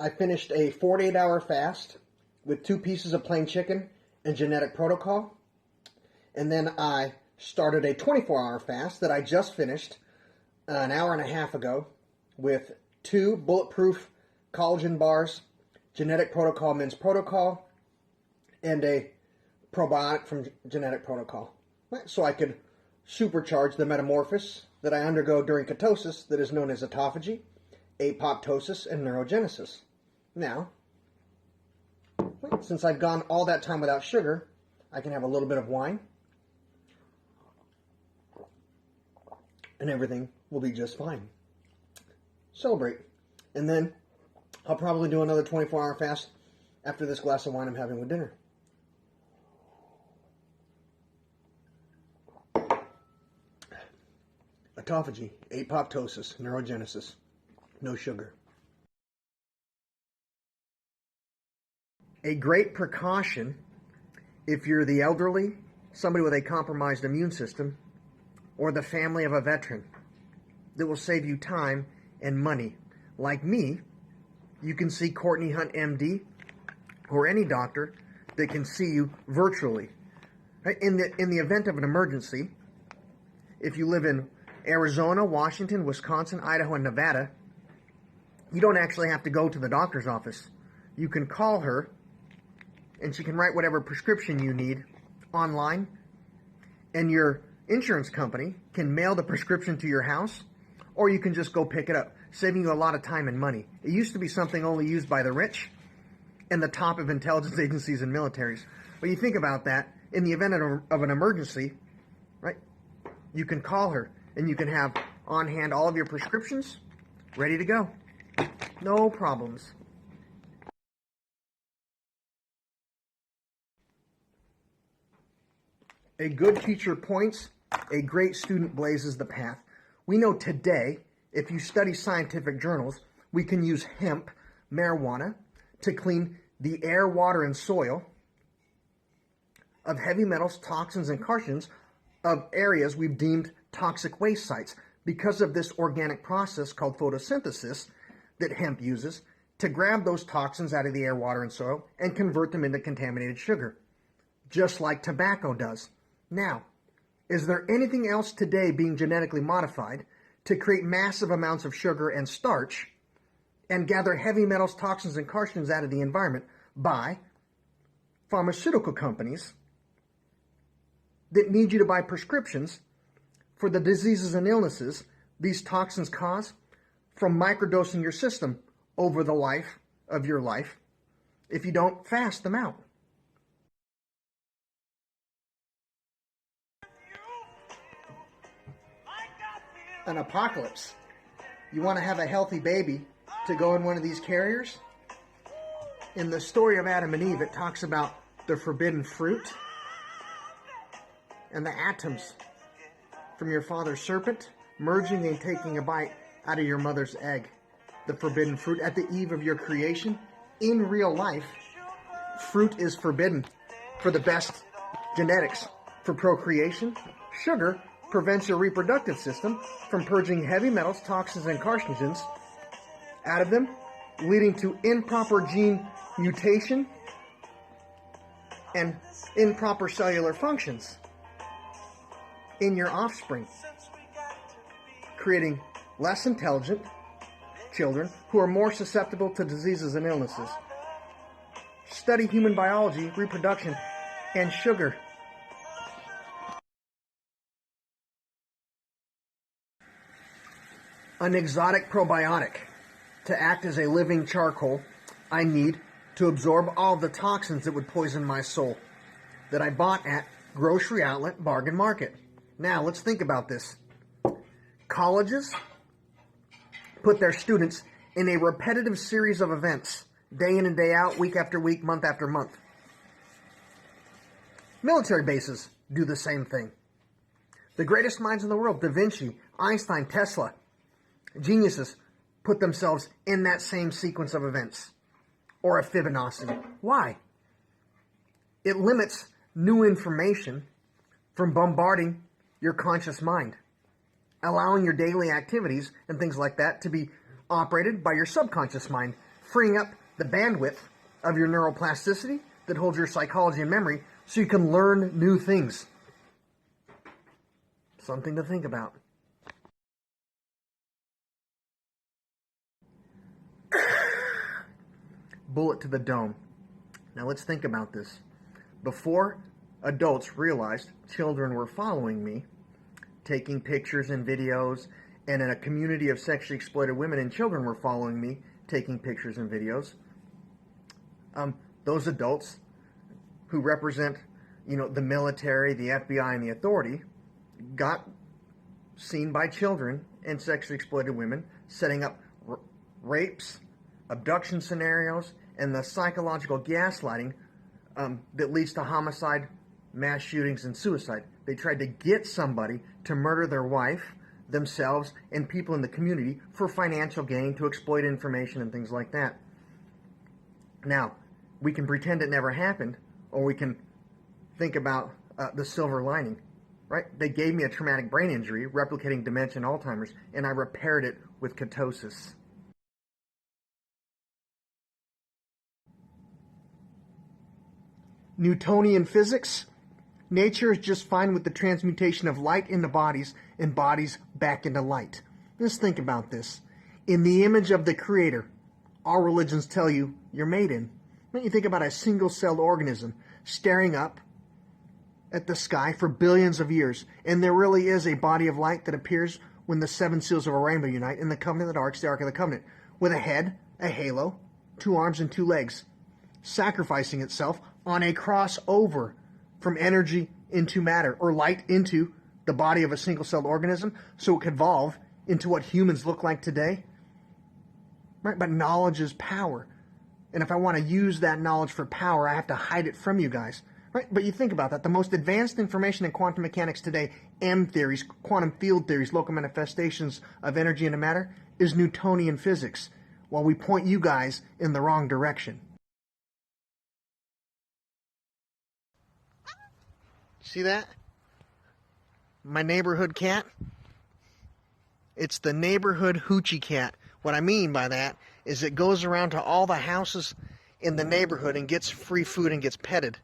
I finished a 48-hour fast with 2 pieces of plain chicken and genetic protocol. And then I started a 24-hour fast that I just finished an hour and a half ago with 2 bulletproof collagen bars, genetic protocol men's protocol, and a probiotic from genetic protocol. So I could supercharge the metamorphosis that I undergo during ketosis that is known as autophagy, apoptosis, and neurogenesis. Now, since I've gone all that time without sugar, I can have a little bit of wine, and everything will be just fine. Celebrate. And then I'll probably do another 24-hour fast after this glass of wine I'm having with dinner. Autophagy, apoptosis, neurogenesis, no sugar. A great precaution if you're the elderly, somebody with a compromised immune system, or the family of a veteran, that will save you time and money. Like me, you can see Courtney Hunt, MD, or any doctor that can see you virtually. In the event of an emergency, if you live in Arizona, Washington, Wisconsin, Idaho, and Nevada, you don't actually have to go to the doctor's office. You can call her, and she can write whatever prescription you need online, and your insurance company can mail the prescription to your house, or you can just go pick it up, saving you a lot of time and money. It used to be something only used by the rich and the top of intelligence agencies and militaries. But you think about that, in the event of an emergency, right, you can call her, and you can have on hand all of your prescriptions ready to go. No problems. A good teacher points, a great student blazes the path. We know today, if you study scientific journals, we can use hemp, marijuana, to clean the air, water, and soil of heavy metals, toxins, and carcinogens of areas we've deemed toxic waste sites because of this organic process called photosynthesis that hemp uses to grab those toxins out of the air, water, and soil and convert them into contaminated sugar, just like tobacco does. Now, is there anything else today being genetically modified to create massive amounts of sugar and starch and gather heavy metals, toxins, and carcinogens out of the environment by pharmaceutical companies that need you to buy prescriptions for the diseases and illnesses these toxins cause from microdosing your system over the life of your life if you don't fast them out? An apocalypse. You want to have a healthy baby to go in one of these carriers? In the story of Adam and Eve, it talks about the forbidden fruit and the atoms from your father's serpent merging and taking a bite out of your mother's egg. The forbidden fruit at the eve of your creation. In real life, fruit is forbidden for the best genetics for procreation. Sugar prevents your reproductive system from purging heavy metals, toxins, and carcinogens out of them, leading to improper gene mutation and improper cellular functions in your offspring, creating less intelligent children who are more susceptible to diseases and illnesses. Study human biology, reproduction, and sugar. An exotic probiotic to act as a living charcoal I need to absorb all the toxins that would poison my soul that I bought at grocery outlet bargain market. Now, let's think about this. Colleges put their students in a repetitive series of events, day in and day out, week after week, month after month. Military bases do the same thing. The greatest minds in the world, Da Vinci, Einstein, Tesla, geniuses, put themselves in that same sequence of events, or a Fibonacci. Why? It limits new information from bombarding your conscious mind, allowing your daily activities and things like that to be operated by your subconscious mind freeing up the bandwidth of your neuroplasticity that holds your psychology and memory so you can learn new things. Something to think about. Bullet to the dome. Now let's think about this. Before adults realized children were following me, taking pictures and videos, and in a community of sexually exploited women and children were following me, taking pictures and videos, those adults who represent, the military, the FBI, and the authority got seen by children and sexually exploited women setting up rapes, abduction scenarios, and the psychological gaslighting that leads to homicide, mass shootings, and suicide. They tried to get somebody to murder their wife, themselves, and people in the community for financial gain, to exploit information and things like that. Now, we can pretend it never happened, or we can think about the silver lining, right? They gave me a traumatic brain injury, replicating dementia and Alzheimer's, and I repaired it with ketosis. Newtonian physics. Nature is just fine with the transmutation of light into bodies and bodies back into light. Just think about this. In the image of the Creator, all religions tell you you're made in. When you think about a single-celled organism staring up at the sky for billions of years, and there really is a body of light that appears when the 7 seals of a rainbow unite in the covenant of the arcs, the Ark of the Covenant, with a head, a halo, 2 arms, and 2 legs, sacrificing itself on a crossover from energy into matter, or light into the body of a single-celled organism, so it could evolve into what humans look like today. Right? But knowledge is power. And if I want to use that knowledge for power, I have to hide it from you guys. Right? But you think about that. The most advanced information in quantum mechanics today, M theories, quantum field theories, local manifestations of energy into matter, is Newtonian physics, while we point you guys in the wrong direction. See that? My neighborhood cat? It's the neighborhood hoochie cat. What I mean by that is it goes around to all the houses in the neighborhood and gets free food and gets petted.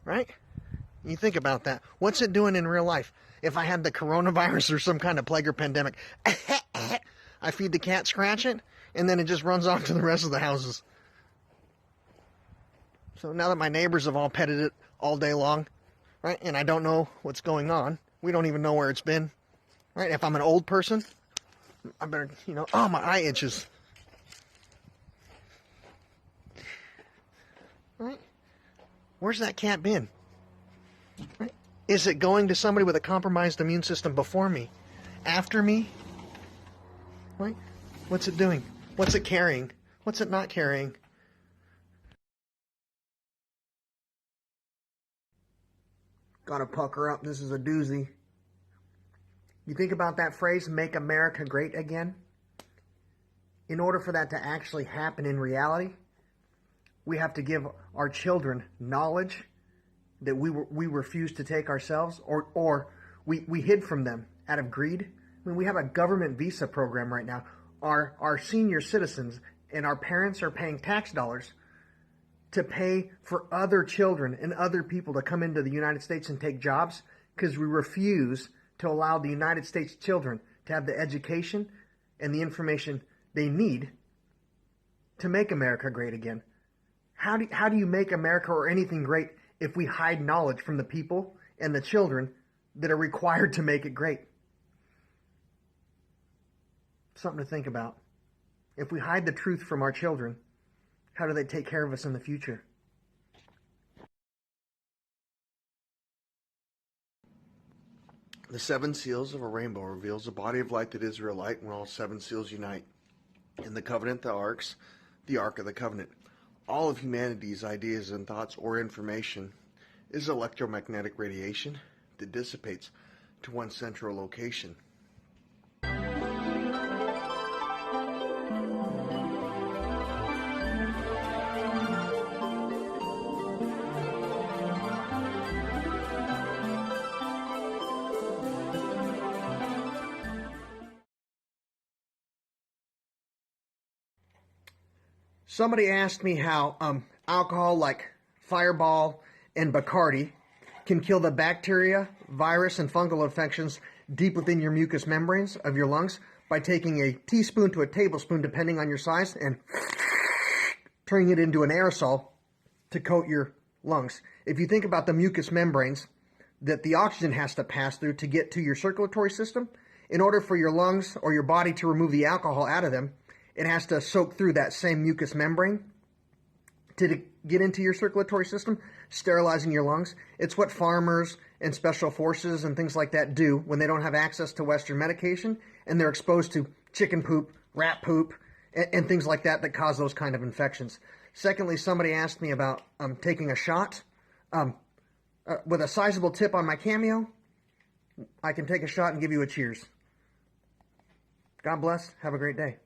Right? You think about that. What's it doing in real life? If I had the coronavirus or some kind of plague or pandemic, I feed the cat, scratch it, and then it just runs off to the rest of the houses. So now that my neighbors have all petted it all day long, right, and I don't know what's going on, we don't even know where it's been, right? If I'm an old person, I better, oh, my eye itches. Right? Where's that cat been? Right? Is it going to somebody with a compromised immune system before me? After me? Right? What's it doing? What's it carrying? What's it not carrying? Gotta pucker up. This is a doozy. You think about that phrase, make America great again? In order for that to actually happen in reality, we have to give our children knowledge that we refuse to take ourselves, or we hid from them out of greed. I mean, we have a government visa program right now. Our senior citizens and our parents are paying tax dollars to pay for other children and other people to come into the United States and take jobs, because we refuse to allow the United States children to have the education and the information they need to make America great again. How do you make America or anything great if we hide knowledge from the people and the children that are required to make it great? Something to think about. If we hide the truth from our children, how do they take care of us in the future? The 7 seals of a rainbow reveals a body of light that is real light when all 7 seals unite. In the covenant, the arcs, the Ark of the Covenant. All of humanity's ideas and thoughts or information is electromagnetic radiation that dissipates to one central location. Somebody asked me how alcohol like Fireball and Bacardi can kill the bacteria, virus, and fungal infections deep within your mucous membranes of your lungs by taking a teaspoon to a tablespoon, depending on your size, and turning it into an aerosol to coat your lungs. If you think about the mucous membranes that the oxygen has to pass through to get to your circulatory system, in order for your lungs or your body to remove the alcohol out of them, it has to soak through that same mucous membrane to get into your circulatory system, sterilizing your lungs. It's what farmers and special forces and things like that do when they don't have access to Western medication and they're exposed to chicken poop, rat poop, and things like that cause those kind of infections. Secondly, somebody asked me about taking a shot. With a sizable tip on my Cameo, I can take a shot and give you a cheers. God bless. Have a great day.